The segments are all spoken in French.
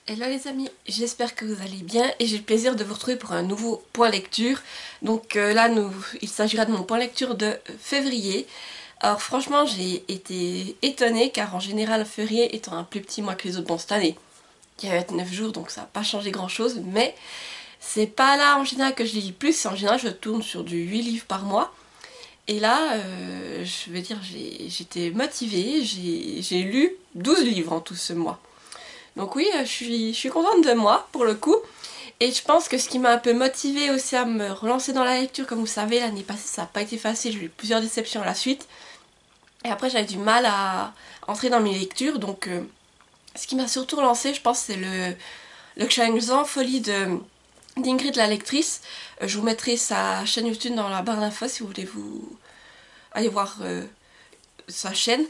Hello les amis, j'espère que vous allez bien et j'ai le plaisir de vous retrouver pour un nouveau point lecture. Donc là, il s'agira de mon point lecture de février. Alors franchement, j'ai été étonnée car en général, février étant un plus petit mois que les autres, bon cette année, il y a 29 jours donc ça n'a pas changé grand chose, mais c'est pas là en général que je lis plus, en général je tourne sur du 8 livres par mois. Et là, je veux dire, j'étais motivée, j'ai lu 12 livres en tout ce mois. Donc oui, je suis contente de moi pour le coup. Et je pense que ce qui m'a un peu motivée aussi à me relancer dans la lecture, comme vous savez, l'année passée ça n'a pas été facile, j'ai eu plusieurs déceptions à la suite. Et après j'avais du mal à entrer dans mes lectures, donc ce qui m'a surtout relancée, je pense, c'est le challenge Sans Folie d'Ingrid la lectrice. Je vous mettrai sa chaîne YouTube dans la barre d'infos si vous voulez vous aller voir sa chaîne.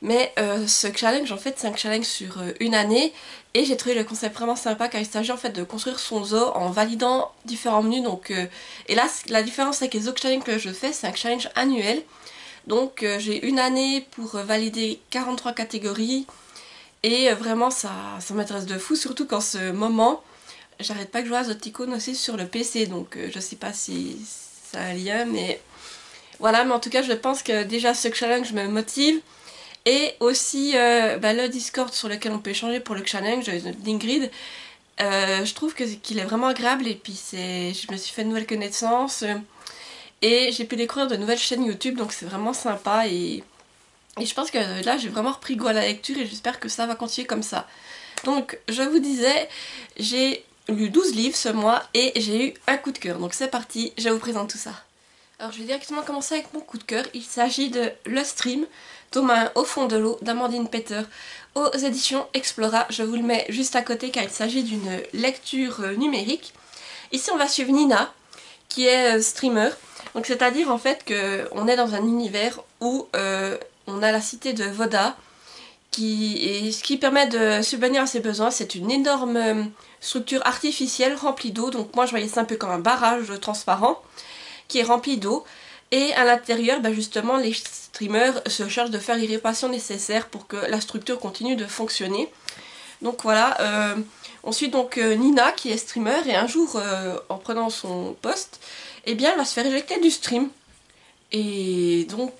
Mais ce challenge, en fait, c'est un challenge sur une année. Et j'ai trouvé le concept vraiment sympa car il s'agit en fait de construire son zoo en validant différents menus. Donc, et là, la différence avec les autres challenges que je fais, c'est un challenge annuel. Donc j'ai une année pour valider 43 catégories. Et vraiment, ça m'intéresse de fou. Surtout qu'en ce moment, j'arrête pas de jouer à The Tycoon aussi sur le PC. Donc je sais pas si ça a un lien, mais voilà. Mais en tout cas, je pense que déjà ce challenge me motive. Et aussi le Discord sur lequel on peut échanger pour le challenge d'Ingrid. Je trouve qu'il est vraiment agréable et puis je me suis fait de nouvelles connaissances et j'ai pu découvrir de nouvelles chaînes YouTube, donc c'est vraiment sympa et je pense que là j'ai vraiment repris goût à la lecture et j'espère que ça va continuer comme ça. Donc je vous disais, j'ai lu 12 livres ce mois et j'ai eu un coup de cœur, donc c'est parti, je vous présente tout ça. Alors je vais directement commencer avec mon coup de cœur. Il s'agit de Le Stream, tome 1 Au fond de l'eau d'Amandine Peter aux éditions Explora. Je vous le mets juste à côté car il s'agit d'une lecture numérique. Ici on va suivre Nina qui est streamer. Donc c'est-à-dire en fait qu'on est dans un univers où on a la cité de Voda et ce qui permet de subvenir à ses besoins. C'est une énorme structure artificielle remplie d'eau. Donc moi je voyais ça un peu comme un barrage transparent qui est rempli d'eau. Et à l'intérieur, justement, les streamers se chargent de faire l'irrigation nécessaire pour que la structure continue de fonctionner. Donc voilà, on suit donc Nina qui est streamer et un jour, en prenant son poste, eh bien elle va se faire éjecter du stream. Et donc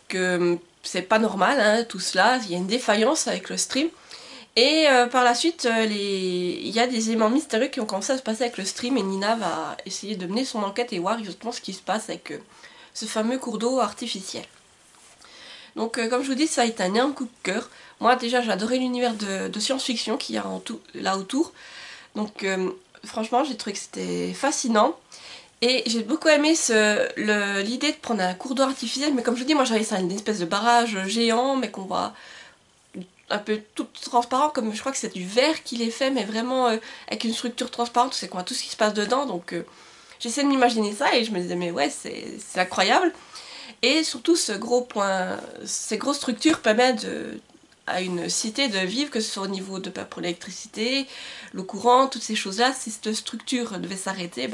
c'est pas normal, hein, tout cela, il y a une défaillance avec le stream. Et par la suite, il y a des éléments mystérieux qui ont commencé à se passer avec le stream et Nina va essayer de mener son enquête et voir exactement ce qui se passe avec ce fameux cours d'eau artificiel. Donc comme je vous dis, ça a été un énorme coup de cœur. Moi déjà j'adorais l'univers de science-fiction qu'il y a là autour. Donc franchement j'ai trouvé que c'était fascinant. Et j'ai beaucoup aimé l'idée de prendre un cours d'eau artificiel, mais comme je vous dis, moi j'avais ça une espèce de barrage géant, mais qu'on voit un peu tout transparent, comme je crois que c'est du verre qu'il est fait, mais vraiment avec une structure transparente, c'est quoi, tout ce qui se passe dedans, donc j'essaie de m'imaginer ça et je me disais mais ouais c'est incroyable. Et surtout ce gros point, ces grosses structures permettent à une cité de vivre, que ce soit au niveau de pour l'électricité, le courant, toutes ces choses là. Si cette structure devait s'arrêter,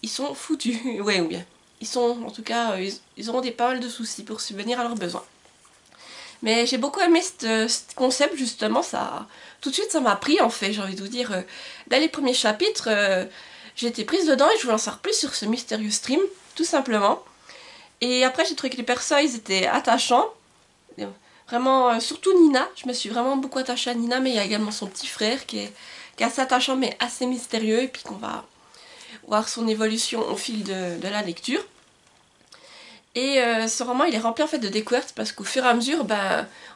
ils sont foutus, ouais ou bien. Ils sont, en tout cas, ils auront pas mal de soucis pour subvenir à leurs besoins. Mais j'ai beaucoup aimé ce concept justement, ça, tout de suite ça m'a pris en fait, j'ai envie de vous dire. Dès les premiers chapitres, j'ai été prise dedans et je voulais en savoir plus sur ce mystérieux stream, tout simplement. Et après j'ai trouvé que les personnages ils étaient attachants, vraiment, surtout Nina, je me suis vraiment beaucoup attachée à Nina, mais il y a également son petit frère qui est assez attachant mais assez mystérieux et puis qu'on va voir son évolution au fil de la lecture. Et ce roman il est rempli en fait de découvertes parce qu'au fur et à mesure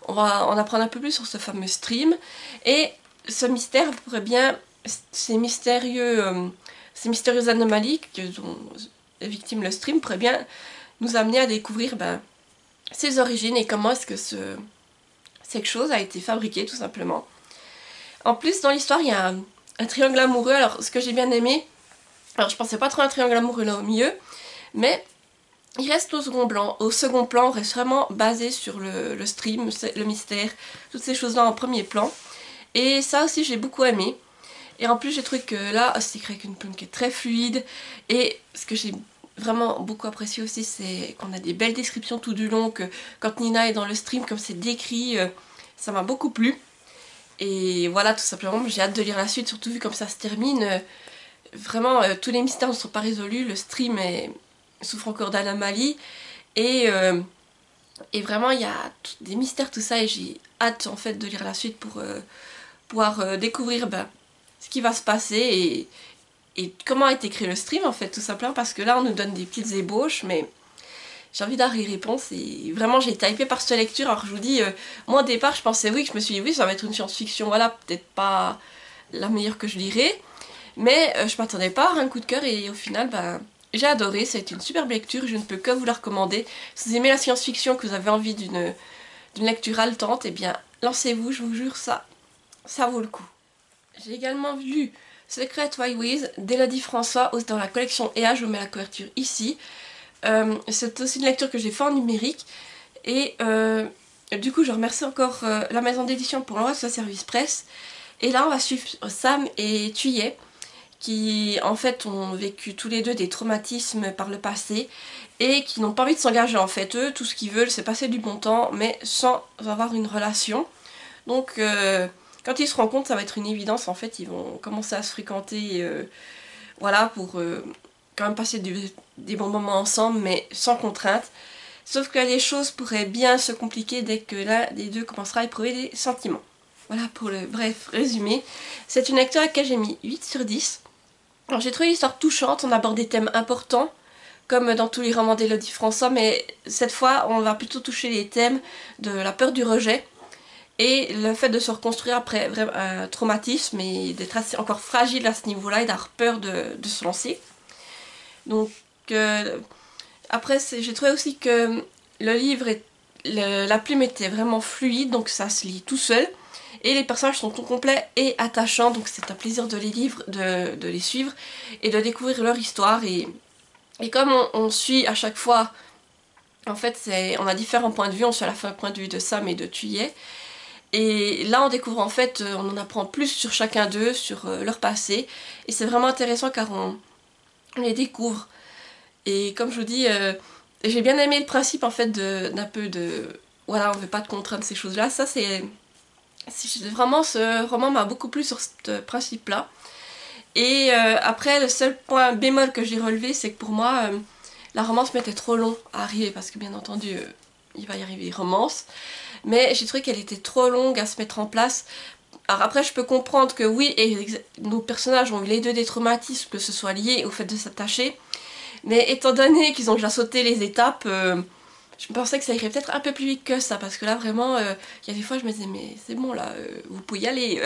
on va en apprendre un peu plus sur ce fameux stream et ce mystère pourrait bien, ces ces mystérieuses anomalies dont est victime le stream pourrait bien nous amener à découvrir ses origines et comment est-ce que cette chose a été fabriquée tout simplement. En plus dans l'histoire il y a un triangle amoureux. Alors ce que j'ai bien aimé, alors je pensais pas trop à un triangle amoureux là au milieu, mais il reste au second plan. Au second plan, on reste vraiment basé sur le stream, le mystère, toutes ces choses-là en premier plan. Et ça aussi, j'ai beaucoup aimé. Et en plus, j'ai trouvé que là, c'est écrit avec une plume qui est très fluide. Et ce que j'ai vraiment beaucoup apprécié aussi, c'est qu'on a des belles descriptions tout du long. Que quand Nina est dans le stream, comme c'est décrit, ça m'a beaucoup plu. Et voilà, tout simplement, j'ai hâte de lire la suite, surtout vu comme ça se termine. Vraiment, tous les mystères ne sont pas résolus, le stream souffre encore d'anomalie. Et, euh, et vraiment, il y a des mystères, tout ça, et j'ai hâte en fait de lire la suite pour pouvoir découvrir ce qui va se passer et comment a été créé le stream en fait, tout simplement, parce que là on nous donne des petites ébauches, mais j'ai envie d'avoir les réponses et vraiment j'ai été hypée par cette lecture. Alors je vous dis, moi au départ je pensais oui, que je me suis dit oui, ça va être une science-fiction, voilà, peut-être pas la meilleure que je lirais, mais je m'attendais pas à un coup de cœur et au final, j'ai adoré, ça a été une superbe lecture, je ne peux que vous la recommander. Si vous aimez la science-fiction, que vous avez envie d'une lecture haletante, eh bien lancez-vous, je vous jure, ça vaut le coup. J'ai également lu Secret Highways d'Elodie François dans la collection EA, je vous mets la couverture ici. C'est aussi une lecture que j'ai fait en numérique et du coup je remercie encore la maison d'édition pour l'envoi de ce service presse. Et là on va suivre Sam et Thuyer qui en fait ont vécu tous les deux des traumatismes par le passé et qui n'ont pas envie de s'engager en fait. Eux, tout ce qu'ils veulent c'est passer du bon temps mais sans avoir une relation. Donc quand ils se rencontrent ça va être une évidence, en fait ils vont commencer à se fréquenter voilà pour quand même passer des bons moments ensemble mais sans contrainte. Sauf que les choses pourraient bien se compliquer dès que l'un des deux commencera à éprouver des sentiments. Voilà pour le bref résumé. C'est une lecture à laquelle j'ai mis 8 sur 10. Alors j'ai trouvé l'histoire touchante, on aborde des thèmes importants, comme dans tous les romans d'Elodie François, mais cette fois on va plutôt toucher les thèmes de la peur du rejet et le fait de se reconstruire après un traumatisme et d'être assez encore fragile à ce niveau-là et d'avoir peur de se lancer. Donc après j'ai trouvé aussi que le livre, la plume était vraiment fluide, donc ça se lit tout seul. Et les personnages sont tout complets et attachants, donc c'est un plaisir de de les suivre et de découvrir leur histoire. Et comme on suit à chaque fois, en fait on a différents points de vue, on suit à la fois le point de vue de Sam et de Thuyer. Et là on découvre en fait, on en apprend plus sur chacun d'eux, sur leur passé. Et c'est vraiment intéressant car on les découvre. Et comme je vous dis, j'ai bien aimé le principe en fait d'un peu de... Voilà, on veut pas de contraintes, ces choses-là. Ça c'est... Vraiment, ce roman m'a beaucoup plu sur ce principe-là. Et après, le seul point bémol que j'ai relevé, c'est que pour moi, la romance m'était trop long à arriver, parce que bien entendu, il va y arriver romance. Mais j'ai trouvé qu'elle était trop longue à se mettre en place. Alors après, je peux comprendre que oui, et nos personnages ont eu les deux des traumatismes, que ce soit lié au fait de s'attacher. Mais étant donné qu'ils ont déjà sauté les étapes... je pensais que ça irait peut-être un peu plus vite que ça, parce que là vraiment, il y a des fois je me disais mais c'est bon là, vous pouvez y aller.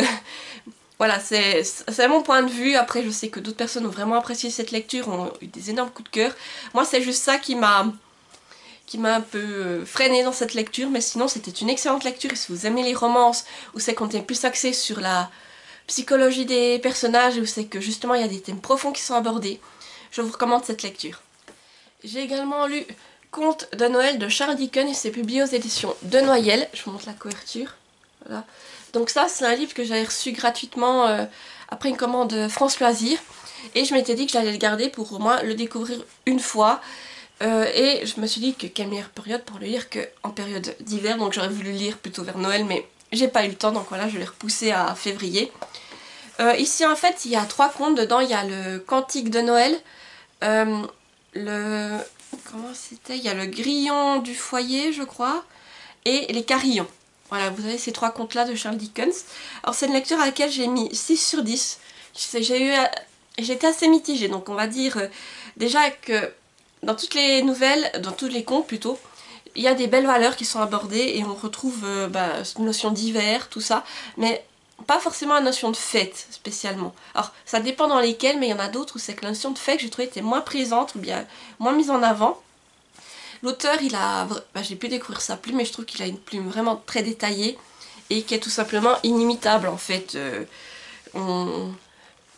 Voilà, c'est mon point de vue. Après je sais que d'autres personnes ont vraiment apprécié cette lecture, ont eu des énormes coups de cœur. Moi c'est juste ça qui m'a un peu freinée dans cette lecture, mais sinon c'était une excellente lecture. Et si vous aimez les romances, où c'est qu'on est plus axé sur la psychologie des personnages, où c'est que justement il y a des thèmes profonds qui sont abordés, je vous recommande cette lecture. J'ai également lu Conte de Noël de Charles Dickens et c'est publié aux éditions de Noyelles. Je vous montre la couverture. Voilà. Donc ça c'est un livre que j'avais reçu gratuitement après une commande France Loisirs. Et je m'étais dit que j'allais le garder pour au moins le découvrir une fois. Et je me suis dit que quelle meilleure période pour le lire qu'en période d'hiver. Donc j'aurais voulu le lire plutôt vers Noël mais j'ai pas eu le temps. Donc voilà, je l'ai repoussé à février. Ici en fait il y a 3 contes dedans. Il y a le Cantique de Noël. Comment c'était? Il y a le grillon du foyer, je crois, et les carillons. Voilà, vous avez ces 3 contes-là de Charles Dickens. Alors c'est une lecture à laquelle j'ai mis 6 sur 10. J'étais assez mitigée, donc on va dire déjà que dans toutes les nouvelles, dans tous les contes plutôt, il y a des belles valeurs qui sont abordées et on retrouve une notion d'hiver, tout ça, mais pas forcément la notion de fête spécialement. Alors ça dépend dans lesquels, mais il y en a d'autres où c'est que la notion de fête j'ai trouvé était moins présente ou bien moins mise en avant. L'auteur j'ai pu découvrir sa plume mais je trouve qu'il a une plume vraiment très détaillée et qui est tout simplement inimitable en fait.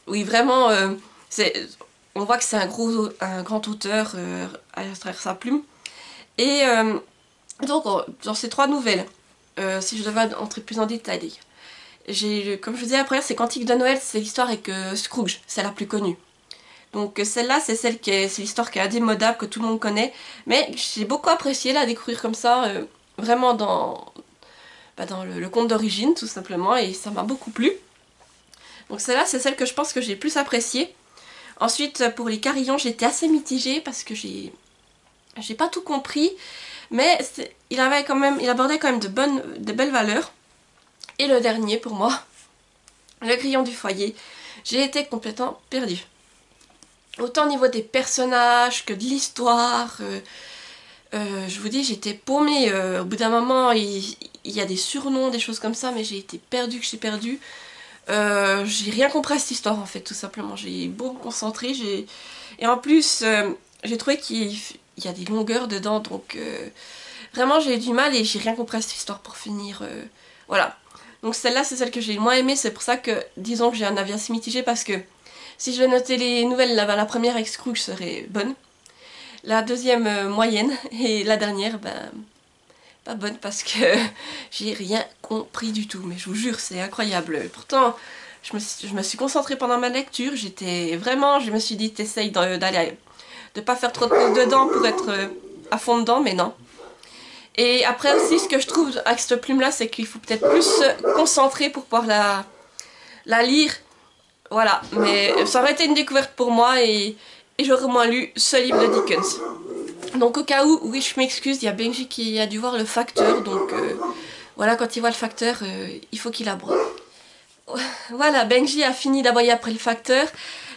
Oui vraiment, on voit que c'est un grand auteur à travers sa plume. Et donc dans ces 3 nouvelles, si je devais entrer plus en détail, comme je vous disais, la première c'est Cantique de Noël, c'est l'histoire avec Scrooge, c'est la plus connue. Donc celle-là c'est c'est l'histoire qui est indémodable, que tout le monde connaît, mais j'ai beaucoup apprécié la découvrir comme ça, vraiment dans le conte d'origine tout simplement, et ça m'a beaucoup plu. Donc celle-là c'est celle que je pense que j'ai plus appréciée. Ensuite pour les carillons j'étais assez mitigée parce que j'ai pas tout compris, mais il abordait quand même de belles valeurs. Et le dernier pour moi, le grillon du foyer, j'ai été complètement perdue. Autant au niveau des personnages que de l'histoire, je vous dis j'étais paumée. Au bout d'un moment il y a des surnoms, des choses comme ça, mais j'ai été perdue que j'ai perdu. J'ai rien compris à cette histoire en fait, tout simplement. J'ai beau me concentrer, et en plus j'ai trouvé qu'il y a des longueurs dedans, donc vraiment j'ai eu du mal et j'ai rien compris à cette histoire pour finir. Voilà. Donc celle-là c'est celle que j'ai le moins aimée, c'est pour ça que disons que j'ai un avis assez mitigé, parce que si je vais noter les nouvelles, la première avec Scrooge serait bonne, la deuxième moyenne, et la dernière pas bonne parce que j'ai rien compris du tout, mais je vous jure c'est incroyable. Pourtant je me suis concentrée pendant ma lecture, je me suis dit t'essayes de pas faire trop de notes dedans pour être à fond dedans, mais non. Et après aussi ce que je trouve avec cette plume là, c'est qu'il faut peut-être plus se concentrer pour pouvoir la lire. Voilà, mais ça aurait été une découverte pour moi, et j'aurais au moins lu ce livre de Dickens. Donc au cas où, oui je m'excuse, il y a Benji qui a dû voir le facteur, donc voilà, quand il voit le facteur, il faut qu'il aboie. Voilà, Benji a fini d'aboyer après le facteur.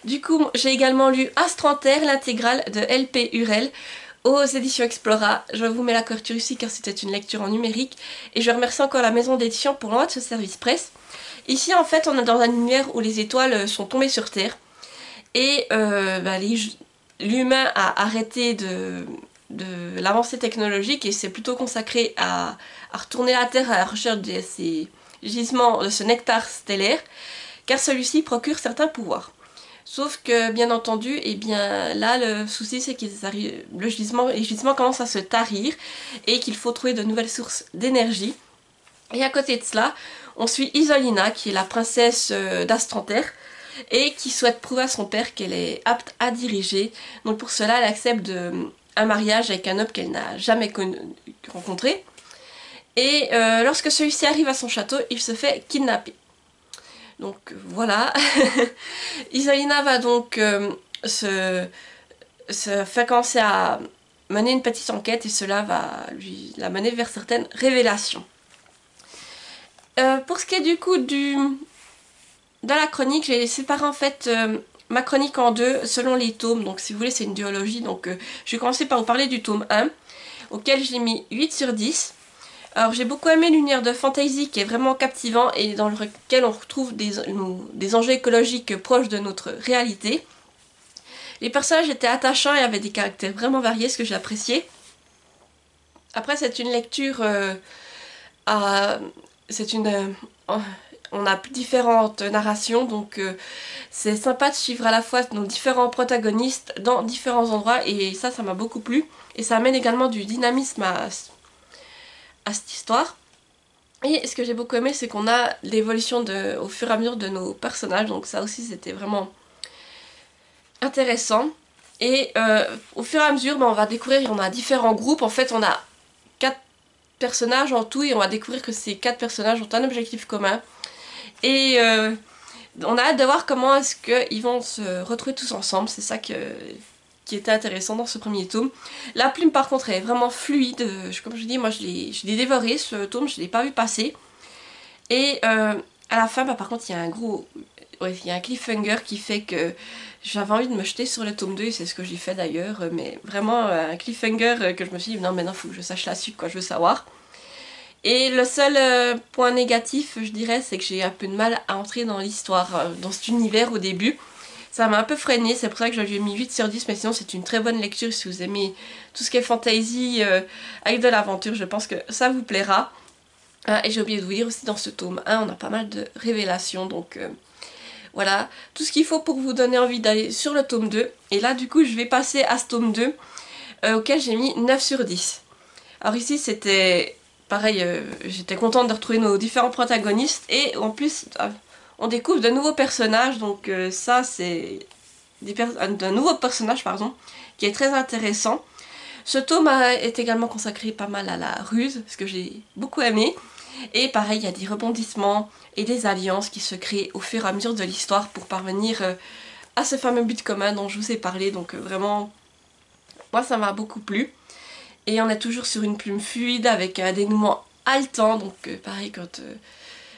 Du coup, j'ai également lu Astranterre, l'intégrale de L.P. Hurel aux éditions Explora. Je vous mets la couverture ici car c'était une lecture en numérique, et je remercie encore la maison d'édition pour l'envoi de ce service presse. Ici en fait on est dans un univers où les étoiles sont tombées sur Terre, et l'humain a arrêté de l'avancée technologique et s'est plutôt consacré à retourner à la Terre à la recherche de ces gisements, de ce nectar stellaire, car celui-ci procure certains pouvoirs. Sauf que bien entendu, eh bien là le souci c'est que les gisements commencent à se tarir et qu'il faut trouver de nouvelles sources d'énergie. Et à côté de cela, on suit Isolina qui est la princesse d'Astranterre et qui souhaite prouver à son père qu'elle est apte à diriger. Donc pour cela elle accepte un mariage avec un homme qu'elle n'a jamais rencontré. Et lorsque celui-ci arrive à son château, il se fait kidnapper. Donc voilà. Isolina va donc se faire commencer à mener une petite enquête, et cela va la mener vers certaines révélations. Pour ce qui est du coup de la chronique, j'ai séparé en fait ma chronique en deux selon les tomes. Donc si vous voulez c'est une duologie, donc je vais commencer par vous parler du tome 1 auquel j'ai mis 8 sur 10. Alors j'ai beaucoup aimé l'univers de fantasy qui est vraiment captivant et dans lequel on retrouve des enjeux écologiques proches de notre réalité. Les personnages étaient attachants et avaient des caractères vraiment variés, ce que j'ai apprécié. Après c'est une lecture on a différentes narrations, donc c'est sympa de suivre à la fois nos différents protagonistes dans différents endroits, et ça m'a beaucoup plu. Et ça amène également du dynamisme à cette histoire. Et ce que j'ai beaucoup aimé, c'est qu'on a l'évolution au fur et à mesure de nos personnages, donc ça aussi c'était vraiment intéressant. Et au fur et à mesure, on va découvrir, on a différents groupes, en fait on a 4 personnages en tout, et on va découvrir que ces 4 personnages ont un objectif commun. Et on a hâte de voir comment est-ce qu'ils vont se retrouver tous ensemble, c'est ça qui était intéressant dans ce premier tome. La plume par contre est vraiment fluide, comme je dis, moi je l'ai dévoré ce tome, je ne l'ai pas vu passer. Et à la fin, par contre il y a il y a un cliffhanger qui fait que j'avais envie de me jeter sur le tome 2, et c'est ce que j'ai fait d'ailleurs, mais vraiment un cliffhanger que je me suis dit non maintenant il faut que je sache la suite, quoi, je veux savoir. Et le seul point négatif, je dirais, c'est que j'ai un peu de mal à entrer dans l'histoire, dans cet univers au début. Ça m'a un peu freiné, c'est pour ça que je lui ai mis 8 sur 10, mais sinon c'est une très bonne lecture si vous aimez tout ce qui est fantasy avec de l'aventure, je pense que ça vous plaira. Et j'ai oublié de vous dire aussi, dans ce tome 1, on a pas mal de révélations, donc voilà, tout ce qu'il faut pour vous donner envie d'aller sur le tome 2. Et là du coup je vais passer à ce tome 2, auquel j'ai mis 9 sur 10. Alors ici c'était pareil, j'étais contente de retrouver nos différents protagonistes, et en plus on découvre de nouveaux personnages, donc ça c'est un nouveau personnage pardon, qui est très intéressant. Ce tome est également consacré pas mal à la ruse, ce que j'ai beaucoup aimé. Et pareil, il y a des rebondissements et des alliances qui se créent au fur et à mesure de l'histoire pour parvenir à ce fameux but commun dont je vous ai parlé. Donc vraiment, moi ça m'a beaucoup plu. Et on est toujours sur une plume fluide avec un dénouement haletant. Donc pareil, quand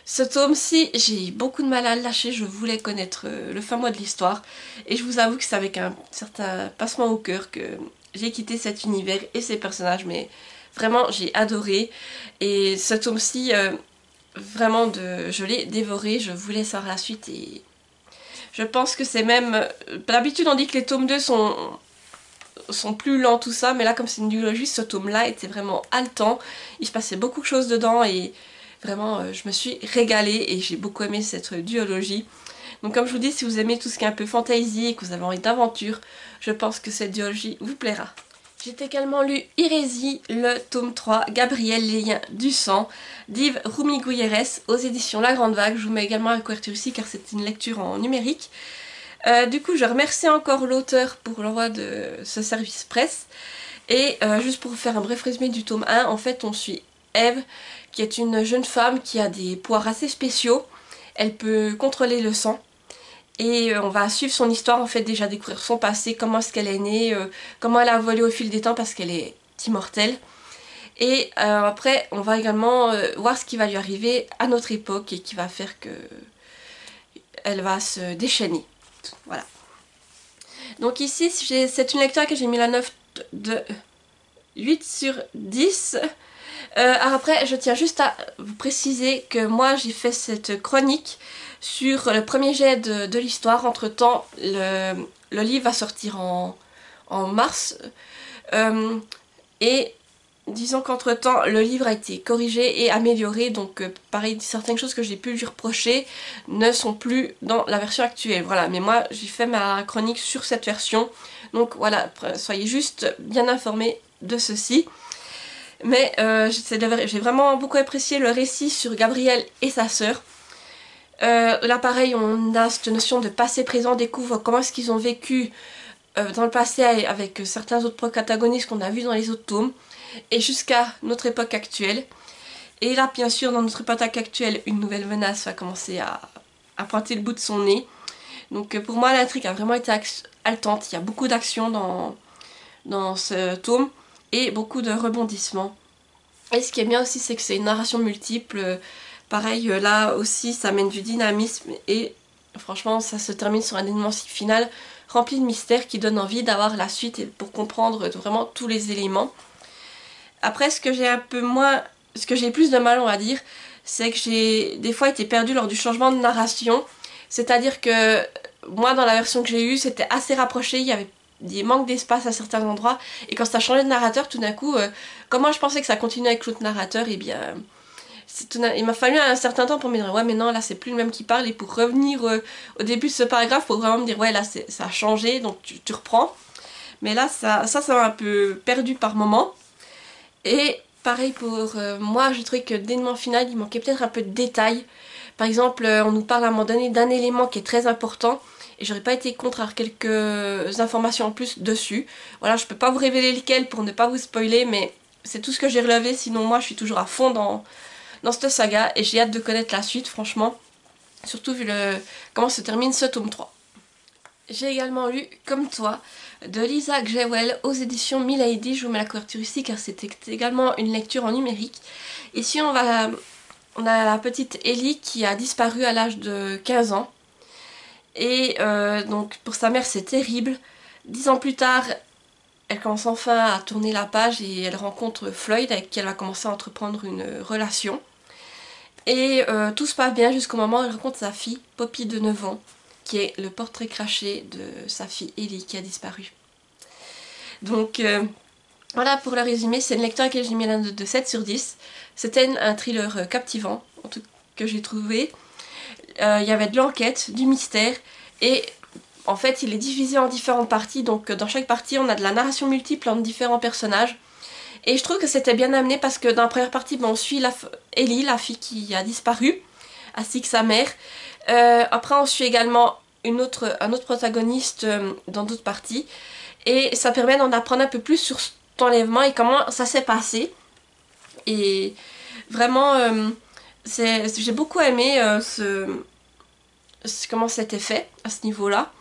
ce tome-ci, j'ai beaucoup de mal à le lâcher. Je voulais connaître le fin mot de l'histoire. Et je vous avoue que c'est avec un certain passement au cœur que j'ai quitté cet univers et ces personnages. Mais vraiment, j'ai adoré. Et ce tome-ci, vraiment, je l'ai dévoré. Je voulais savoir la suite. Et je pense que c'est même... D'habitude, on dit que les tomes 2 sont plus lents, tout ça. Mais là, comme c'est une duologie, ce tome-là était vraiment haletant. Il se passait beaucoup de choses dedans. Et vraiment, je me suis régalée. Et j'ai beaucoup aimé cette duologie. Donc comme je vous dis, si vous aimez tout ce qui est un peu fantasy et que vous avez envie d'aventure, je pense que cette duologie vous plaira. J'ai également lu Hérésie, le tome 3, Gabriel, les liens du sang, d'Yves Roumigouilleres aux éditions La Grande Vague. Je vous mets également la couverture ici car c'est une lecture en numérique. Du coup, je remercie encore l'auteur pour l'envoi de ce service presse. Et juste pour vous faire un bref résumé du tome 1, en fait on suit Eve, qui est une jeune femme qui a des pouvoirs assez spéciaux. Elle peut contrôler le sang. Et on va suivre son histoire, en fait, déjà découvrir son passé, comment est-ce qu'elle est née, comment elle a évolué au fil des temps parce qu'elle est immortelle. Et après, on va également voir ce qui va lui arriver à notre époque et qui va faire que elle va se déchaîner. Voilà. Donc ici, c'est une lecture que j'ai mis la note de 8 sur 10. Après, je tiens juste à vous préciser que moi, j'ai fait cette chronique sur le premier jet de l'histoire. Entre temps, le livre va sortir en mars. Et disons qu'entre temps, le livre a été corrigé et amélioré. Donc pareil, certaines choses que j'ai pu lui reprocher ne sont plus dans la version actuelle. Voilà, mais moi, j'ai fait ma chronique sur cette version. Donc voilà, soyez juste bien informés de ceci. Mais j'ai vraiment beaucoup apprécié le récit sur Gabriel et sa sœur. Là pareil, on a cette notion de passé-présent, on découvre comment est-ce qu'ils ont vécu dans le passé avec certains autres protagonistes qu'on a vus dans les autres tomes, et jusqu'à notre époque actuelle. Et là bien sûr, dans notre époque actuelle, une nouvelle menace va commencer à pointer le bout de son nez. Donc pour moi l'intrigue a vraiment été haletante, il y a beaucoup d'action dans ce tome, et beaucoup de rebondissements. Et ce qui est bien aussi, c'est que c'est une narration multiple. Pareil, là aussi, ça amène du dynamisme et franchement, ça se termine sur un dénouement final rempli de mystères qui donne envie d'avoir la suite et pour comprendre vraiment tous les éléments. Après, ce que j'ai plus de mal, on va dire, c'est que j'ai des fois été perdue lors du changement de narration. C'est-à-dire que moi, dans la version que j'ai eue, c'était assez rapproché, il y avait des manques d'espace à certains endroits, et quand ça changeait de narrateur, tout d'un coup, comme moi je pensais que ça continuait avec l'autre narrateur, et bien il m'a fallu un certain temps pour me dire ouais mais non là c'est plus le même qui parle, et pour revenir au début de ce paragraphe pour vraiment me dire ouais là ça a changé, donc tu reprends. Mais là ça m'a un peu perdu par moment. Et pareil pour moi, je trouvais que le dénouement final il manquait peut-être un peu de détails. Par exemple, on nous parle à un moment donné d'un élément qui est très important, et j'aurais pas été contre avoir quelques informations en plus dessus. Voilà, je peux pas vous révéler lesquelles pour ne pas vous spoiler, mais c'est tout ce que j'ai relevé. Sinon moi je suis toujours à fond dans cette saga, et j'ai hâte de connaître la suite franchement. Surtout vu comment se termine ce tome 3. J'ai également lu Comme toi de Lisa Grewell aux éditions Milady. Je vous mets la couverture ici car c'était également une lecture en numérique. Ici on a la petite Ellie qui a disparu à l'âge de 15 ans. Et donc pour sa mère c'est terrible. 10 ans plus tard, elle commence enfin à tourner la page et elle rencontre Floyd avec qui elle va commencer à entreprendre une relation. Et tout se passe bien jusqu'au moment où elle rencontre sa fille, Poppy de 9 ans, qui est le portrait craché de sa fille Ellie qui a disparu. Donc voilà pour le résumé, c'est une lecture à laquelle j'ai mis la note de 7 sur 10. C'était un thriller captivant, en tout cas que j'ai trouvé. Il y avait de l'enquête, du mystère, et en fait il est divisé en différentes parties, donc dans chaque partie on a de la narration multiple entre différents personnages. Et je trouve que c'était bien amené parce que dans la première partie, on suit Ellie, la fille qui a disparu, ainsi que sa mère. Après on suit également un autre protagoniste dans d'autres parties. Et ça permet d'en apprendre un peu plus sur cet enlèvement et comment ça s'est passé. Et vraiment, j'ai beaucoup aimé comment c'était fait à ce niveau-là.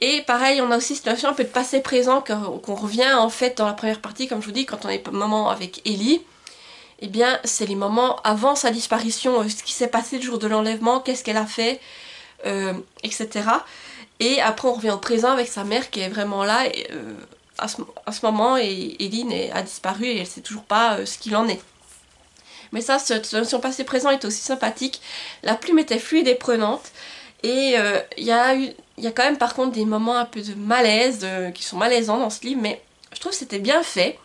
Et pareil, on a aussi cette notion un peu de passé présent qu'on revient en fait dans la première partie, comme je vous dis, quand on est moment avec Ellie. Eh bien, c'est les moments avant sa disparition, ce qui s'est passé le jour de l'enlèvement, qu'est-ce qu'elle a fait, etc. Et après, on revient au présent avec sa mère qui est vraiment là à ce moment, et Ellie a disparu et elle sait toujours pas ce qu'il en est. Mais ça, cette notion passé présent est aussi sympathique. La plume était fluide et prenante. Et il y a quand même par contre des moments un peu de malaise, qui sont malaisants dans ce livre, mais je trouve que c'était bien fait.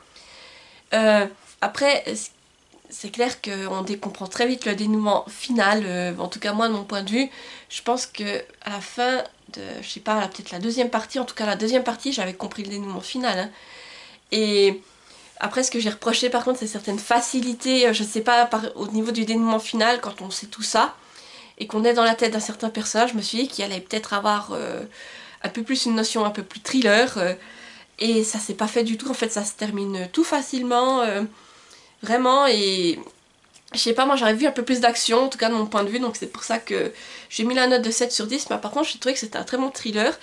Après, c'est clair qu'on comprend très vite le dénouement final, en tout cas moi de mon point de vue. Je pense que à la fin de, je sais pas, peut-être la deuxième partie, en tout cas la deuxième partie, j'avais compris le dénouement final. Hein. Et après, ce que j'ai reproché par contre, c'est certaines facilités, je sais pas, au niveau du dénouement final, quand on sait tout ça, et qu'on est dans la tête d'un certain personnage, je me suis dit qu'il allait peut-être avoir un peu plus une notion un peu plus thriller, et ça s'est pas fait du tout, en fait ça se termine tout facilement, vraiment, et je sais pas, moi j'aurais vu un peu plus d'action, en tout cas de mon point de vue, donc c'est pour ça que j'ai mis la note de 7 sur 10, mais par contre j'ai trouvé que c'était un très bon thriller.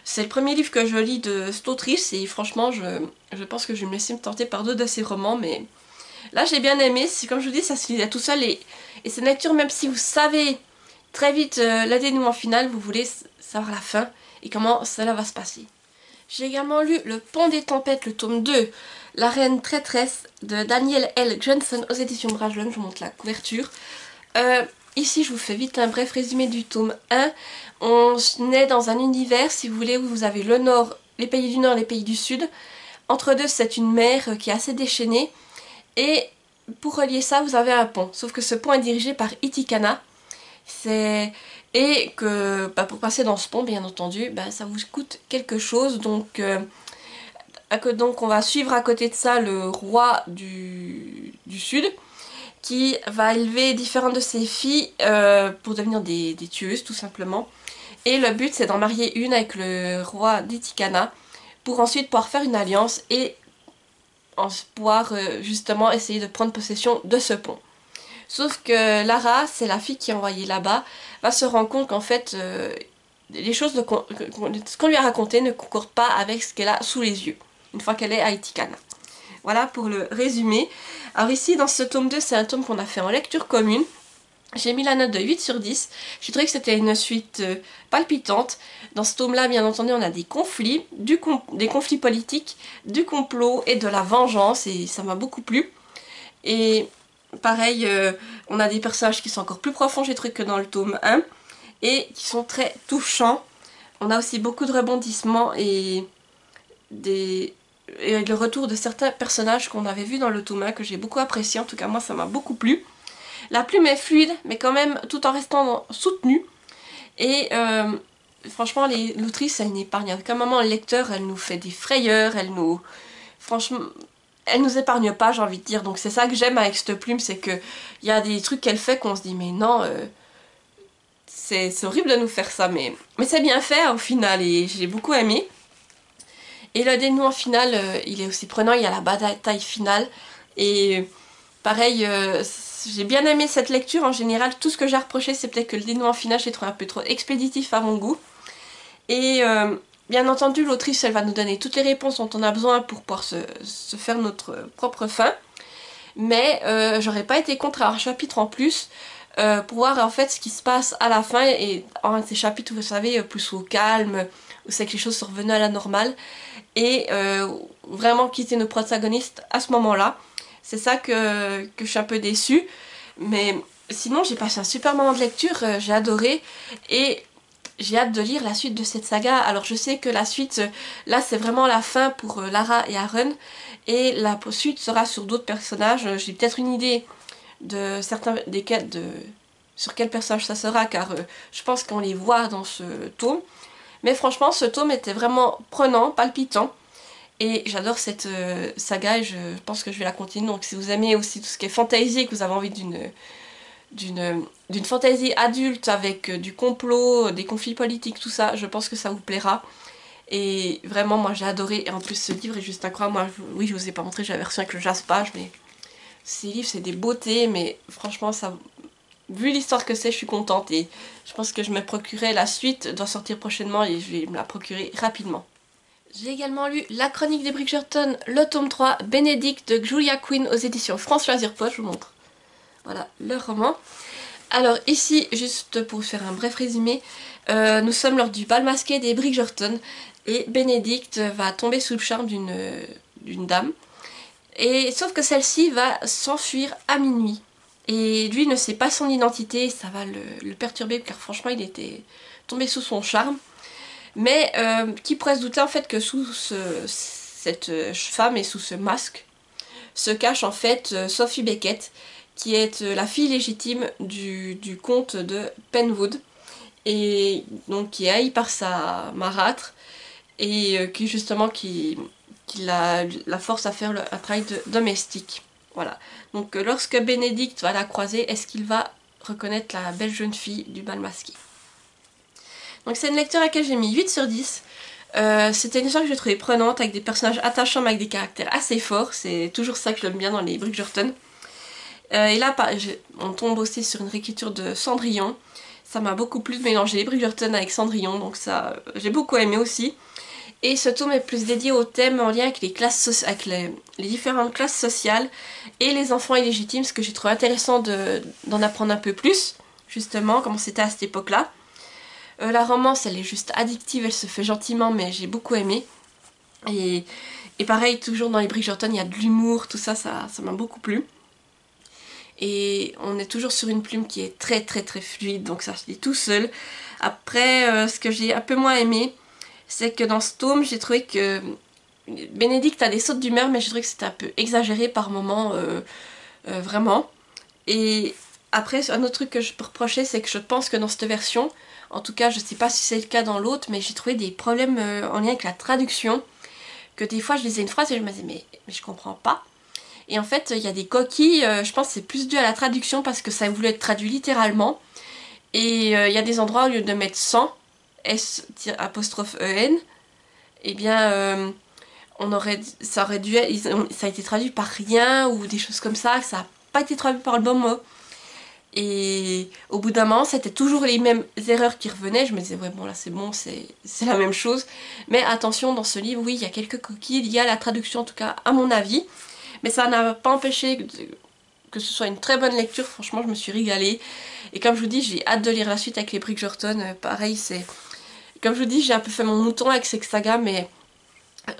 C'est le premier livre que je lis de cette autrice, et franchement je pense que je vais me laisser me tenter par deux de ses romans, mais là j'ai bien aimé, comme je vous dis, ça se lisait tout seul, et cette lecture, même si vous savez très vite le dénouement final, vous voulez savoir la fin, et comment cela va se passer. J'ai également lu Le Pont des Tempêtes, le tome 2, La Reine Traîtresse de Daniel L. Johnson aux éditions Brajlon. Je vous montre la couverture. Ici, je vous fais vite un bref résumé du tome 1. On est dans un univers, si vous voulez, où vous avez le nord, les pays du nord, les pays du sud. Entre deux, c'est une mer qui est assez déchaînée. Et pour relier ça, vous avez un pont. Sauf que ce pont est dirigé par Itikana. Et que pour passer dans ce pont, bien entendu, ça vous coûte quelque chose. Donc on va suivre à côté de ça le roi du Sud, qui va élever différentes de ses filles pour devenir des tueuses, tout simplement. Et le but, c'est d'en marier une avec le roi d'Itikana, pour ensuite pouvoir faire une alliance et pouvoir justement essayer de prendre possession de ce pont. Sauf que Lara, c'est la fille qui est envoyée là-bas, va se rendre compte qu'en fait, les choses, ce qu'on lui a raconté ne concorde pas avec ce qu'elle a sous les yeux, une fois qu'elle est à Itikana. Voilà pour le résumé. Alors ici, dans ce tome 2, c'est un tome qu'on a fait en lecture commune. J'ai mis la note de 8 sur 10. J'ai trouvé que c'était une suite palpitante. Dans ce tome-là, bien entendu, on a des conflits, des conflits politiques, du complot et de la vengeance, et ça m'a beaucoup plu. Et pareil, on a des personnages qui sont encore plus profonds, j'ai trouvé, que dans le tome 1, et qui sont très touchants. On a aussi beaucoup de rebondissements et le retour de certains personnages qu'on avait vus dans le tome 1, que j'ai beaucoup apprécié. En tout cas, moi, ça m'a beaucoup plu. La plume est fluide, mais quand même tout en restant soutenue. Et franchement, l'autrice, elle n'épargne à aucun moment le lecteur. Elle nous fait des frayeurs, franchement, elle nous épargne pas, j'ai envie de dire. Donc c'est ça que j'aime avec cette plume, c'est que il y a des trucs qu'elle fait qu'on se dit mais non, c'est horrible de nous faire ça, mais c'est bien fait au final, et j'ai beaucoup aimé. Et le dénouement final, il est aussi prenant, il y a la bataille finale, et pareil, j'ai bien aimé cette lecture. En général, tout ce que j'ai reproché, c'est peut-être que le dénouement final, j'ai trouvé un peu trop expéditif à mon goût. Et bien entendu, l'autrice, elle va nous donner toutes les réponses dont on a besoin pour pouvoir se faire notre propre fin. Mais j'aurais pas été contre un chapitre en plus pour voir en fait ce qui se passe à la fin. Et en ces chapitres, vous savez, plus au calme, où c'est que les choses sont revenues à la normale. Et vraiment quitter nos protagonistes à ce moment-là. C'est ça que je suis un peu déçue. Mais sinon, j'ai passé un super moment de lecture, j'ai adoré. Et j'ai hâte de lire la suite de cette saga. Alors je sais que la suite, là c'est vraiment la fin pour Lara et Aaron. Et la suite sera sur d'autres personnages. J'ai peut-être une idée de certains sur quel personnage ça sera, car je pense qu'on les voit dans ce tome. Mais franchement, ce tome était vraiment prenant, palpitant. Et j'adore cette saga, et je pense que je vais la continuer. Donc si vous aimez aussi tout ce qui est fantasy et que vous avez envie d'une fantasy adulte avec du complot, des conflits politiques, tout ça, je pense que ça vous plaira. Et vraiment, moi j'ai adoré. Et en plus, ce livre est juste incroyable. Moi, oui, je vous ai pas montré, j'avais reçu avec le jaspage, mais ces livres, c'est des beautés. Mais franchement, ça vu l'histoire que c'est, je suis contente et je pense que je me procurerai la suite, doit sortir prochainement et je vais me la procurer rapidement. J'ai également lu La Chronique des Bridgerton, le tome 3, Bénédicte de Julia Quinn aux éditions France Loisirs Poche, je vous montre. Voilà, le roman. Alors ici, juste pour vous faire un bref résumé, nous sommes lors du bal masqué des Bridgerton et Bénédicte va tomber sous le charme d'une dame. Et sauf que celle-ci va s'enfuir à minuit. Et lui ne sait pas son identité, ça va le perturber car franchement il était tombé sous son charme. Mais qui pourrait se douter en fait que sous cette femme et sous ce masque se cache en fait Sophie Beckett, qui est la fille légitime du comte de Penwood, et donc qui est haïe par sa marâtre, et qui justement qui la force à faire un travail domestique. Voilà. Donc lorsque Bénédicte va la croiser, est-ce qu'il va reconnaître la belle jeune fille du bal masqué? Donc c'est une lecture à laquelle j'ai mis 8 sur 10. C'était une histoire que j'ai trouvée prenante, avec des personnages attachants mais avec des caractères assez forts. C'est toujours ça que j'aime bien dans les Bridgerton. Et là, on tombe aussi sur une réécriture de Cendrillon. Ça m'a beaucoup plu de mélanger les Bridgerton avec Cendrillon, donc ça, j'ai beaucoup aimé aussi. Et ce tome est plus dédié au thème en lien avec les classes, avec les différentes classes sociales et les enfants illégitimes, ce que j'ai trouvé intéressant d'en apprendre un peu plus, justement, comment c'était à cette époque-là. La romance, elle est juste addictive, elle se fait gentiment, mais j'ai beaucoup aimé. Et pareil, toujours dans les Bridgerton, il y a de l'humour, tout ça, ça m'a beaucoup plu. Et on est toujours sur une plume qui est très très très fluide, donc ça se lit tout seul. Après, ce que j'ai un peu moins aimé, c'est que dans ce tome, j'ai trouvé que Bénédicte a des sautes d'humeur, mais j'ai trouvé que c'était un peu exagéré par moments, vraiment. Et après, un autre truc que je peux reprocher, c'est que je pense que dans cette version, en tout cas je sais pas si c'est le cas dans l'autre, mais j'ai trouvé des problèmes en lien avec la traduction, que des fois je lisais une phrase et je me disais mais je comprends pas. Et en fait il y a des coquilles, je pense que c'est plus dû à la traduction parce que ça voulait être traduit littéralement. Et il y a des endroits, au lieu de mettre 100, S-E-N, eh bien ça aurait dû ça a été traduit par rien ou des choses comme ça n'a pas été traduit par le bon mot. Et au bout d'un moment, c'était toujours les mêmes erreurs qui revenaient. Je me disais, ouais, bon, là, c'est bon, c'est la même chose. Mais attention, dans ce livre, oui, il y a quelques coquilles. Il y a la traduction, en tout cas, à mon avis. Mais ça n'a pas empêché que ce soit une très bonne lecture. Franchement, je me suis régalée. Et comme je vous dis, j'ai hâte de lire la suite avec les Bridgerton. Pareil, c'est... Comme je vous dis, j'ai un peu fait mon mouton avec cette saga, mais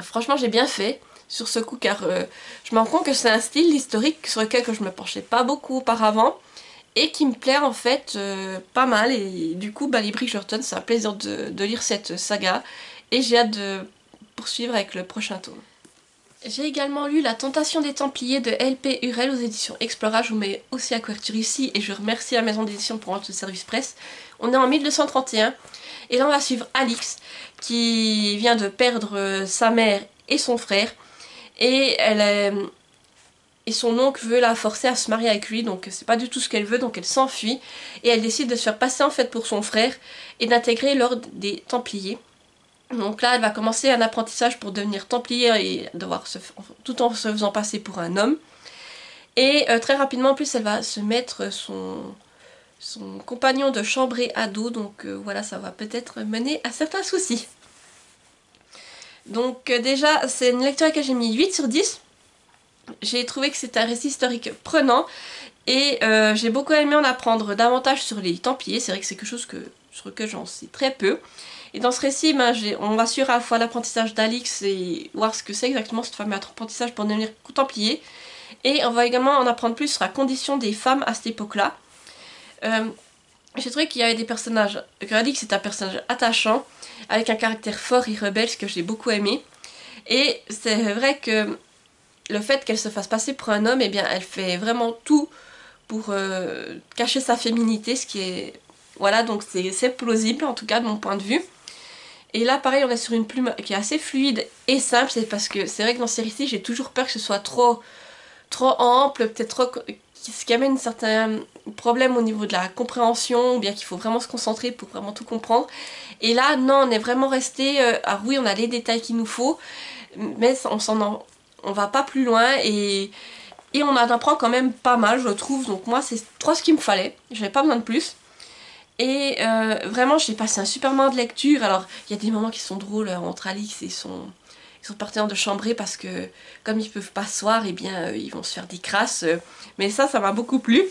franchement, j'ai bien fait sur ce coup, car je me rends compte que c'est un style historique sur lequel que je me penchais pas beaucoup auparavant. Et qui me plaît en fait pas mal, et du coup les Bridgerton, c'est un plaisir de lire cette saga et j'ai hâte de poursuivre avec le prochain tome. J'ai également lu La Tentation des Templiers de L.P. Hurel aux éditions Explora. Je vous mets aussi la couverture ici et je remercie la maison d'édition pour notre service presse. On est en 1231 et là on va suivre Alix qui vient de perdre sa mère et son frère, et et son oncle veut la forcer à se marier avec lui, donc c'est pas du tout ce qu'elle veut, donc elle s'enfuit et elle décide de se faire passer en fait pour son frère et d'intégrer l'ordre des Templiers. Donc là elle va commencer un apprentissage pour devenir Templier et devoir tout en se faisant passer pour un homme. Et très rapidement en plus elle va se mettre son compagnon de chambrée à dos, donc voilà, ça va peut-être mener à certains soucis. Donc déjà c'est une lecture à laquelle j'ai mis 8 sur 10. J'ai trouvé que c'est un récit historique prenant et j'ai beaucoup aimé en apprendre davantage sur les Templiers. C'est vrai que c'est quelque chose sur lequel j'en sais très peu. Et dans ce récit, on va suivre à la fois l'apprentissage d'Alix et voir ce que c'est exactement cette fameux apprentissage pour devenir Templier. Et on va également en apprendre plus sur la condition des femmes à cette époque-là. J'ai trouvé qu'il y avait des personnages, que Alix est un personnage attachant, avec un caractère fort et rebelle, ce que j'ai beaucoup aimé. Et c'est vrai que le fait qu'elle se fasse passer pour un homme, eh bien elle fait vraiment tout pour cacher sa féminité, ce qui est... Voilà, donc c'est plausible en tout cas de mon point de vue. Et là pareil, on est sur une plume qui est assez fluide et simple, c'est parce que c'est vrai que dans ces récits j'ai toujours peur que ce soit trop ample, peut-être trop... ce qui amène certains problèmes au niveau de la compréhension, ou bien qu'il faut vraiment se concentrer pour vraiment tout comprendre. Et là non, on est vraiment resté... alors oui, on a les détails qu'il nous faut, mais on va pas plus loin, et Et on en apprend quand même pas mal, je trouve. Donc moi, c'est trop ce qu'il me fallait. J'avais pas besoin de plus. Et vraiment, j'ai passé un super moment de lecture. Alors, il y a des moments qui sont drôles entre Alix et son partenaire de chambrée parce que, comme ils peuvent pas se voir, eh bien, ils vont se faire des crasses. Mais ça m'a beaucoup plu.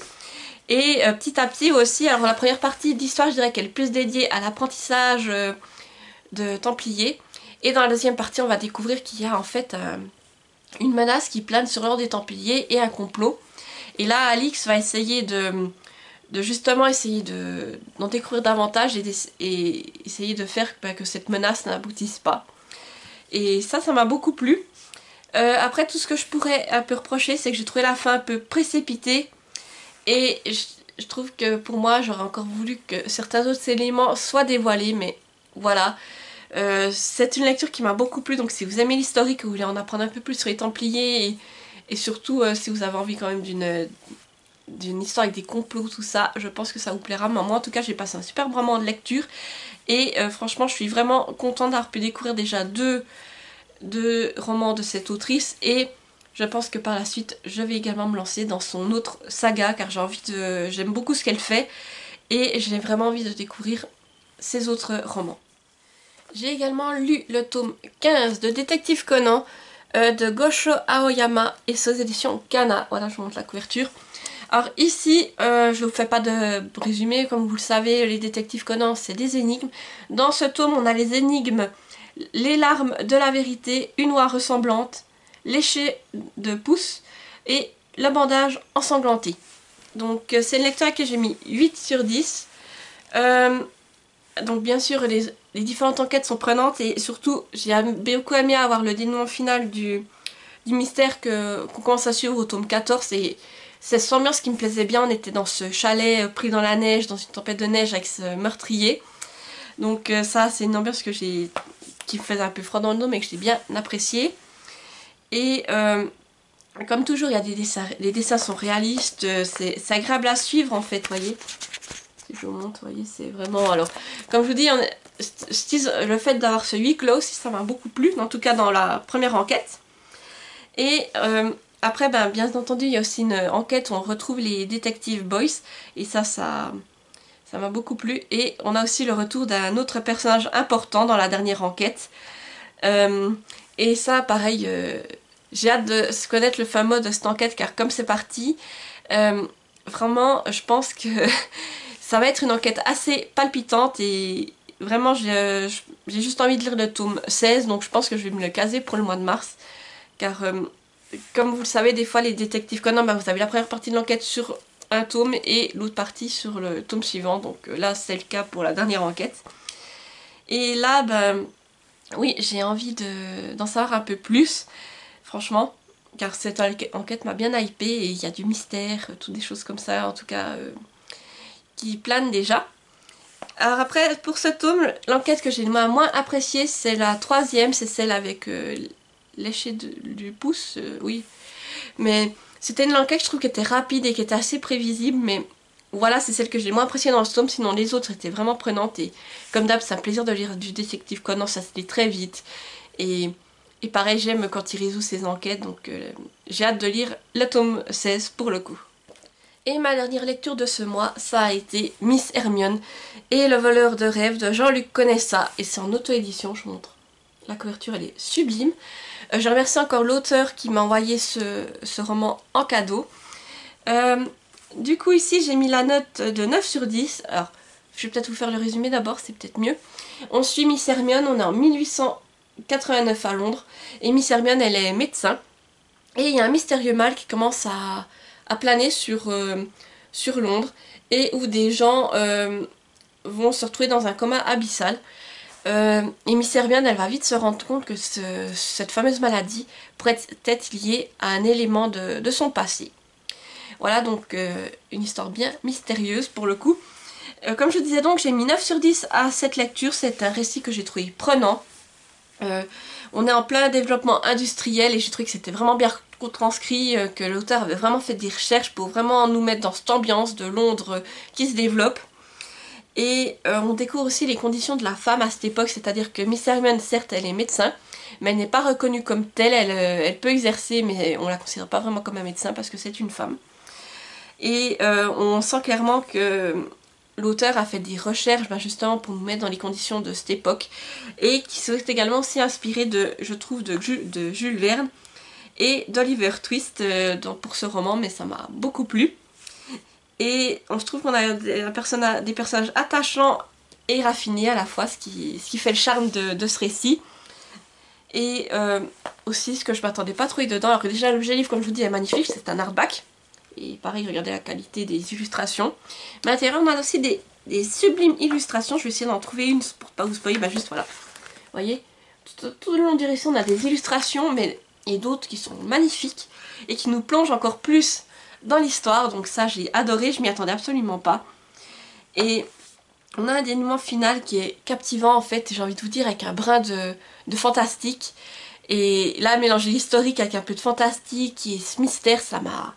Et petit à petit aussi, alors la première partie d'histoire, je dirais qu'elle est plus dédiée à l'apprentissage de Templiers. Et dans la deuxième partie, on va découvrir qu'il y a en fait une menace qui plane sur l'ordre des Templiers et un complot. Et là, Alix va essayer de justement essayer d'en découvrir davantage et essayer de faire que cette menace n'aboutisse pas. Et ça m'a beaucoup plu. Après, tout ce que je pourrais un peu reprocher, c'est que j'ai trouvé la fin un peu précipitée. Et je trouve que pour moi, j'aurais encore voulu que certains autres éléments soient dévoilés, mais voilà. C'est une lecture qui m'a beaucoup plu, donc si vous aimez l'historique, que vous voulez en apprendre un peu plus sur les Templiers, et surtout si vous avez envie quand même d'une histoire avec des complots, tout ça, je pense que ça vous plaira. Mais moi en tout cas, j'ai passé un super moment de lecture, et franchement, je suis vraiment contente d'avoir pu découvrir déjà deux romans de cette autrice, et je pense que par la suite, je vais également me lancer dans son autre saga, car j'aime beaucoup ce qu'elle fait, et j'ai vraiment envie de découvrir ses autres romans. J'ai également lu le tome 15 de Détective Conan de Gosho Aoyama et ses éditions Kana. Voilà, je vous montre la couverture. Alors ici, je ne vous fais pas de résumé, comme vous le savez, les Détectives Conan, c'est des énigmes. Dans ce tome, on a les énigmes, les larmes de la vérité, une oie ressemblante, léché de pouce et le bandage ensanglanté. Donc c'est une lecture à laquelle j'ai mis 8 sur 10. Donc bien sûr, les différentes enquêtes sont prenantes et surtout, j'ai beaucoup aimé avoir le dénouement final du mystère qu'on commence à suivre au tome 14. Et c'est cette ambiance qui me plaisait bien. On était dans ce chalet pris dans la neige, dans une tempête de neige avec ce meurtrier. Donc ça, c'est une ambiance qui me faisait un peu froid dans le dos, mais que j'ai bien apprécié. Et comme toujours, il y a des dessins, les dessins sont réalistes, c'est agréable à suivre en fait, vous voyez. Si je vous montre, vous voyez, c'est vraiment... Alors, comme je vous dis, le fait d'avoir ce huis clos aussi, ça m'a beaucoup plu, en tout cas dans la première enquête. Et après, bien entendu, il y a aussi une enquête où on retrouve les Detective Boys, et ça m'a beaucoup plu. Et on a aussi le retour d'un autre personnage important dans la dernière enquête. Et ça, pareil, j'ai hâte de connaître le fin mot de cette enquête, car comme c'est parti, vraiment, je pense que ça va être une enquête assez palpitante et vraiment, j'ai juste envie de lire le tome 16, donc je pense que je vais me le caser pour le mois de mars, car comme vous le savez, des fois, les détectives Conan, vous avez la première partie de l'enquête sur un tome et l'autre partie sur le tome suivant, donc là, c'est le cas pour la dernière enquête. Et là, oui, j'ai envie d'en savoir un peu plus, franchement, car cette enquête m'a bien hypée et il y a du mystère, toutes des choses comme ça, en tout cas, qui planent déjà. Alors après, pour ce tome, l'enquête que j'ai le moins appréciée, c'est la troisième, c'est celle avec léché du pouce, oui. Mais c'était une enquête, je trouve, qui était rapide et qui était assez prévisible, mais voilà, c'est celle que j'ai le moins appréciée dans ce tome, sinon les autres étaient vraiment prenantes et comme d'hab, c'est un plaisir de lire du détective Conan, ça se lit très vite. Et pareil, j'aime quand il résout ses enquêtes, donc j'ai hâte de lire le tome 16 pour le coup. Et ma dernière lecture de ce mois, ça a été Miss Hermione et le voleur de rêves de Jean-Luc Conessa. Et c'est en auto-édition, je vous montre. La couverture, elle est sublime. Je remercie encore l'auteur qui m'a envoyé ce roman en cadeau. Du coup, ici, j'ai mis la note de 9 sur 10. Alors, je vais peut-être vous faire le résumé d'abord, c'est peut-être mieux. On suit Miss Hermione, on est en 1889 à Londres. Et Miss Hermione, elle est médecin. Et il y a un mystérieux mal qui commence à planer sur Londres. Et où des gens vont se retrouver dans un coma abyssal. Et Miss Hermione, elle va vite se rendre compte que cette fameuse maladie pourrait être liée à un élément de son passé. Voilà donc une histoire bien mystérieuse pour le coup. Comme je disais donc, j'ai mis 9 sur 10 à cette lecture. C'est un récit que j'ai trouvé prenant. On est en plein développement industriel et j'ai trouvé que c'était vraiment bien transcrit, que l'auteur avait vraiment fait des recherches pour vraiment nous mettre dans cette ambiance de Londres qui se développe. Et on découvre aussi les conditions de la femme à cette époque, c'est-à-dire que Miss Hermione, certes, elle est médecin, mais elle n'est pas reconnue comme telle, elle peut exercer, mais on la considère pas vraiment comme un médecin parce que c'est une femme. Et on sent clairement que l'auteur a fait des recherches justement pour nous mettre dans les conditions de cette époque et qui serait également aussi inspiré de, je trouve, de Jules Verne et d'Oliver Twist pour ce roman, mais ça m'a beaucoup plu. Et je trouve qu'on a des personnages attachants et raffinés à la fois, ce qui fait le charme de ce récit. Et aussi ce que je m'attendais pas à trouver dedans, alors que déjà l'objet livre, comme je vous dis, est magnifique, c'est un hardback. Et pareil, regardez la qualité des illustrations. Mais à l'intérieur, on a aussi des sublimes illustrations. Je vais essayer d'en trouver une pour pas vous spoiler. Bah juste voilà. Vous voyez, tout le long du récit, on a des illustrations, mais et d'autres qui sont magnifiques et qui nous plongent encore plus dans l'histoire. Donc ça, j'ai adoré. Je m'y attendais absolument pas. Et on a un dénouement final qui est captivant en fait. J'ai envie de vous dire avec un brin de fantastique. Et là, mélanger l'historique avec un peu de fantastique et ce mystère, ça m'a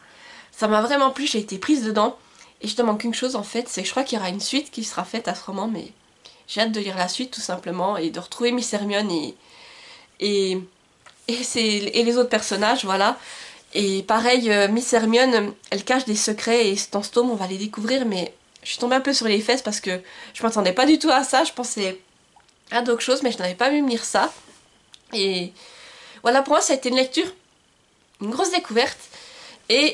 vraiment plu, j'ai été prise dedans. Et je te manque une chose en fait, c'est que je crois qu'il y aura une suite qui sera faite à ce roman, mais j'ai hâte de lire la suite tout simplement et de retrouver Miss Hermione et les autres personnages, voilà. Et pareil, Miss Hermione, elle cache des secrets et dans ce tome on va les découvrir, mais je suis tombée un peu sur les fesses parce que je m'attendais pas du tout à ça, je pensais à d'autres choses, mais je n'avais pas vu venir ça. Et voilà, pour moi ça a été une lecture, une grosse découverte. Et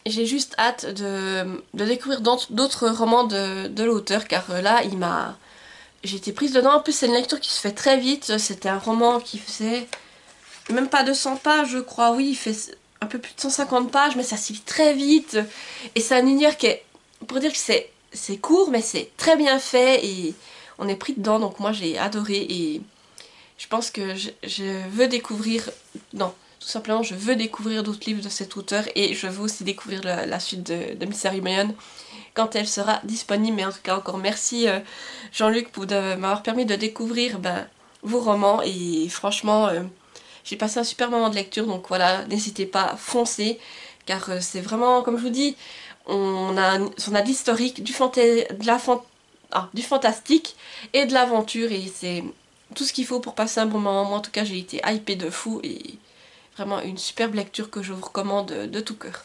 j'ai juste hâte de découvrir d'autres romans de l'auteur, car là, j'ai été prise dedans. En plus, c'est une lecture qui se fait très vite. C'était un roman qui faisait même pas 200 pages, je crois. Oui, il fait un peu plus de 150 pages, mais ça se lit très vite. Et c'est un univers qui est, pour dire que c'est court, mais c'est très bien fait et on est pris dedans. Donc moi, j'ai adoré et je pense que je veux découvrir... Non. Tout simplement, je veux découvrir d'autres livres de cet auteur et je veux aussi découvrir la suite de Miss Hermione quand elle sera disponible. Mais en tout cas, encore merci Jean-Luc pour m'avoir permis de découvrir vos romans et franchement, j'ai passé un super moment de lecture. Donc voilà, n'hésitez pas, foncez car c'est vraiment, comme je vous dis, on a de l'historique, du fantastique et de l'aventure et c'est tout ce qu'il faut pour passer un bon moment. Moi en tout cas, j'ai été hypée de fou et... Vraiment une superbe lecture que je vous recommande de tout cœur.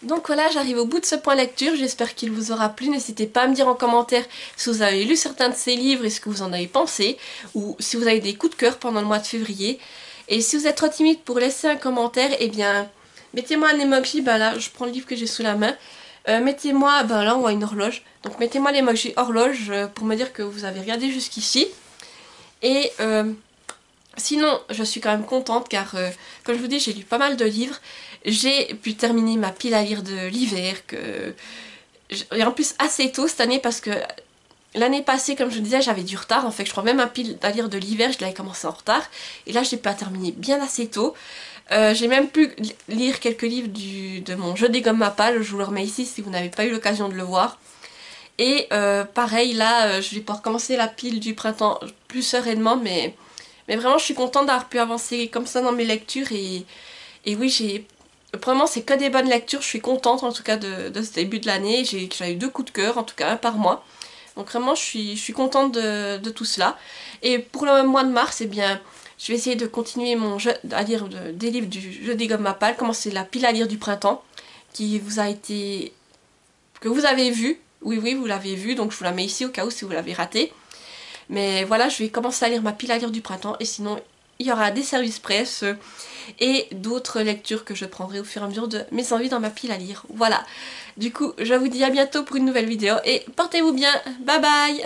Donc voilà, j'arrive au bout de ce point lecture, j'espère qu'il vous aura plu. N'hésitez pas à me dire en commentaire si vous avez lu certains de ces livres et ce que vous en avez pensé, ou si vous avez des coups de cœur pendant le mois de février. Et si vous êtes trop timide pour laisser un commentaire, eh bien, mettez-moi un emoji, là, je prends le livre que j'ai sous la main. Mettez-moi, là on voit une horloge, donc mettez-moi l'emoji horloge pour me dire que vous avez regardé jusqu'ici. Et... sinon, je suis quand même contente car, comme je vous dis, j'ai lu pas mal de livres. J'ai pu terminer ma pile à lire de l'hiver, et en plus assez tôt cette année parce que l'année passée, comme je vous disais, j'avais du retard. En fait, je crois même ma pile à lire de l'hiver, je l'avais commencé en retard. Et là, j'ai pu la terminer bien assez tôt. J'ai même pu lire quelques livres de mon jeu des gommes à pâle. Je vous le remets ici si vous n'avez pas eu l'occasion de le voir. Et pareil, là, je vais pouvoir commencer la pile du printemps plus sereinement, mais vraiment, je suis contente d'avoir pu avancer comme ça dans mes lectures et oui, vraiment, c'est que des bonnes lectures. Je suis contente en tout cas de ce début de l'année. J'ai eu 2 coups de cœur, en tout cas un par mois. Donc vraiment, je suis contente de tout cela. Et pour le mois de mars, eh bien, je vais essayer de continuer mon jeu à lire des livres du jeu des gommes à pâle, commencer la pile à lire du printemps, que vous avez vu. Oui, vous l'avez vu, donc je vous la mets ici au cas où si vous l'avez raté. Mais voilà, je vais commencer à lire ma pile à lire du printemps et sinon il y aura des services presse et d'autres lectures que je prendrai au fur et à mesure de mes envies dans ma pile à lire. Voilà, du coup je vous dis à bientôt pour une nouvelle vidéo et portez-vous bien, bye bye.